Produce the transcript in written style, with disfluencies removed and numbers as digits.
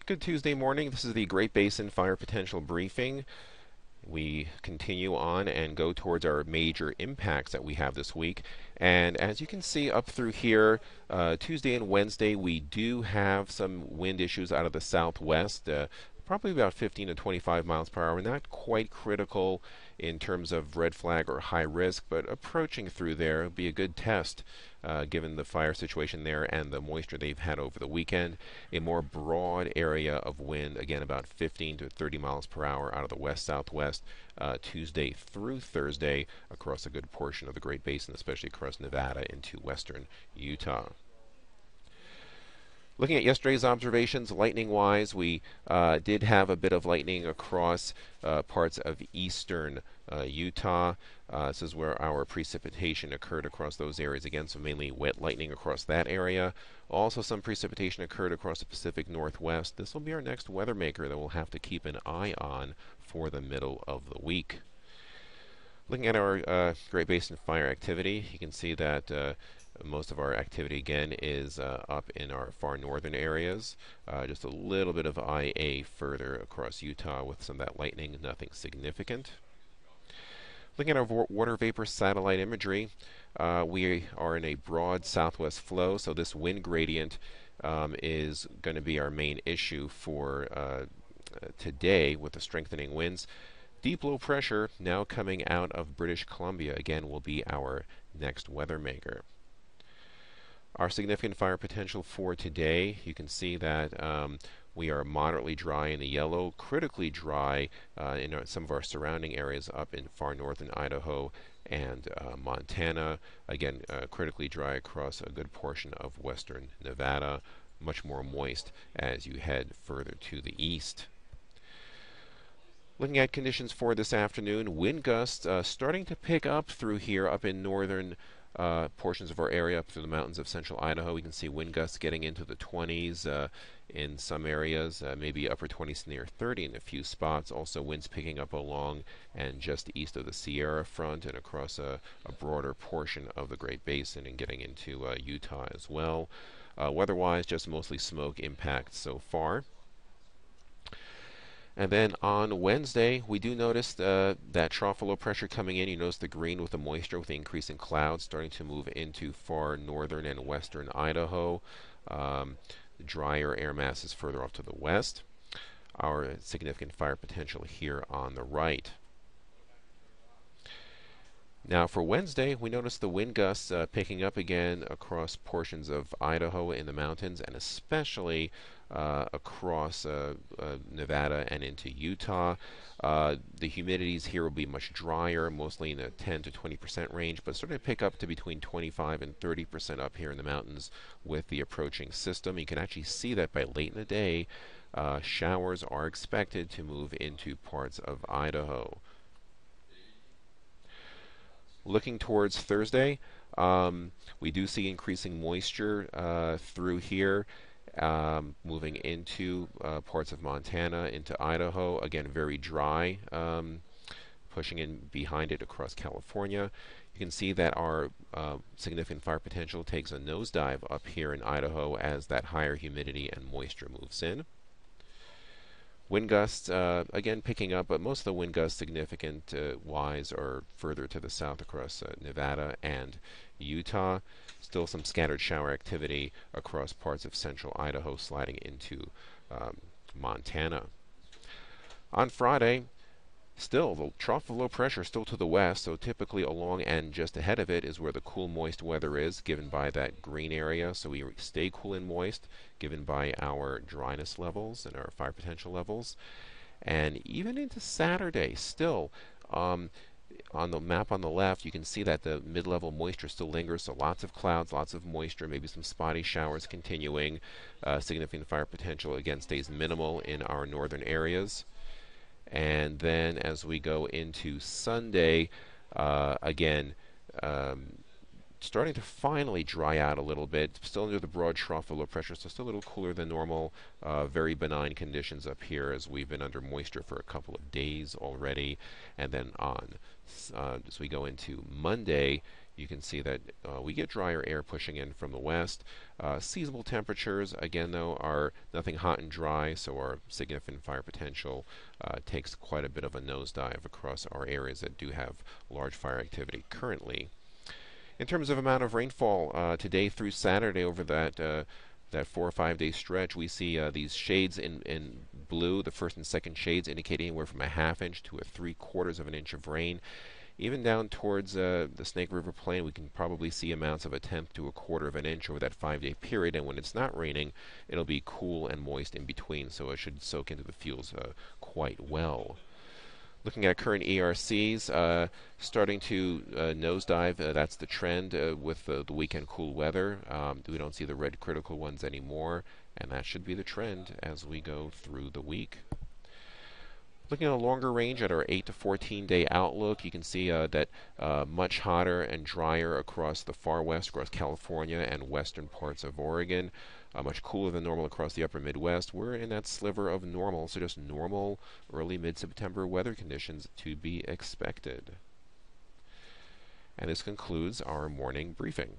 Good Tuesday morning. This is the Great Basin Fire Potential Briefing. We continue on and go towards our major impacts that we have this week. And as you can see up through here, Tuesday and Wednesday, we do have some wind issues out of the southwest. Probably about 15 to 25 miles per hour. Not quite critical in terms of red flag or high risk, but approaching through there will be a good test given the fire situation there and the moisture they've had over the weekend. A more broad area of wind, again about 15 to 30 miles per hour out of the west-southwest Tuesday through Thursday across a good portion of the Great Basin, especially across Nevada into western Utah. Looking at yesterday's observations, lightning-wise, we did have a bit of lightning across parts of eastern Utah. This is where our precipitation occurred across those areas again, so mainly wet lightning across that area. Also, some precipitation occurred across the Pacific Northwest. This will be our next weather maker that we'll have to keep an eye on for the middle of the week. Looking at our Great Basin fire activity, you can see that most of our activity again is up in our far northern areas. Just a little bit of IA further across Utah with some of that lightning, nothing significant. Looking at our water vapor satellite imagery, we are in a broad southwest flow, so this wind gradient is going to be our main issue for today with the strengthening winds. Deep low pressure now coming out of British Columbia again will be our next weather maker. Our significant fire potential for today, you can see that we are moderately dry in the yellow, critically dry in some of our surrounding areas up in far northern Idaho and Montana. Again, critically dry across a good portion of western Nevada, much more moist as you head further to the east. Looking at conditions for this afternoon, wind gusts starting to pick up through here up in northern portions of our area up through the mountains of central Idaho. We can see wind gusts getting into the 20s in some areas, maybe upper 20s near 30 in a few spots. Also winds picking up along and just east of the Sierra front and across a broader portion of the Great Basin and getting into Utah as well. Weather-wise, just mostly smoke impacts so far. And then on Wednesday, we do notice that trough of low pressure coming in. You notice the green with the moisture with the increase in clouds starting to move into far northern and western Idaho. Drier air masses further off to the west. Our significant fire potential here on the right. Now for Wednesday, we notice the wind gusts picking up again across portions of Idaho in the mountains and especially across Nevada and into Utah. The humidities here will be much drier, mostly in the 10 to 20% range, but starting to pick up to between 25 and 30% up here in the mountains with the approaching system. You can actually see that by late in the day, showers are expected to move into parts of Idaho. Looking towards Thursday, we do see increasing moisture through here, moving into parts of Montana, into Idaho. Again, very dry, pushing in behind it across California. You can see that our significant fire potential takes a nosedive up here in Idaho as that higher humidity and moisture moves in. Wind gusts, again picking up, but most of the wind gusts significant-wise are further to the south across Nevada and Utah. Still some scattered shower activity across parts of central Idaho sliding into Montana. On Friday, still the trough of low pressure still to the west, so typically along and just ahead of it is where the cool moist weather is given by that green area, so we stay cool and moist given by our dryness levels and our fire potential levels. And even into Saturday still, on the map on the left you can see that the mid-level moisture still lingers, so lots of clouds, lots of moisture, maybe some spotty showers continuing. Significant fire potential again stays minimal in our northern areas. And then as we go into Sunday, again, starting to finally dry out a little bit, still under the broad trough of low pressure, so still a little cooler than normal. Very benign conditions up here as we've been under moisture for a couple of days already. And then on as we go into Monday, you can see that we get drier air pushing in from the west. Seasonable temperatures, again, though, are nothing hot and dry, so our significant fire potential takes quite a bit of a nosedive across our areas that do have large fire activity currently. In terms of amount of rainfall, today through Saturday over that 4 or 5 day stretch, we see these shades in blue, the first and second shades indicating anywhere from a ½ inch to a 3/4 of an inch of rain. Even down towards the Snake River Plain, we can probably see amounts of a 1/10 to a 1/4 of an inch over that 5 day period. And when it's not raining, it'll be cool and moist in between, so it should soak into the fuels quite well. Looking at current ERCs, starting to nosedive. That's the trend with the weekend cool weather. We don't see the red critical ones anymore, and that should be the trend as we go through the week. Looking at a longer range at our 8 to 14 day outlook, you can see that much hotter and drier across the far west, across California and western parts of Oregon. Much cooler than normal across the upper Midwest. We're in that sliver of normal, so just normal early mid-September weather conditions to be expected. And this concludes our morning briefing.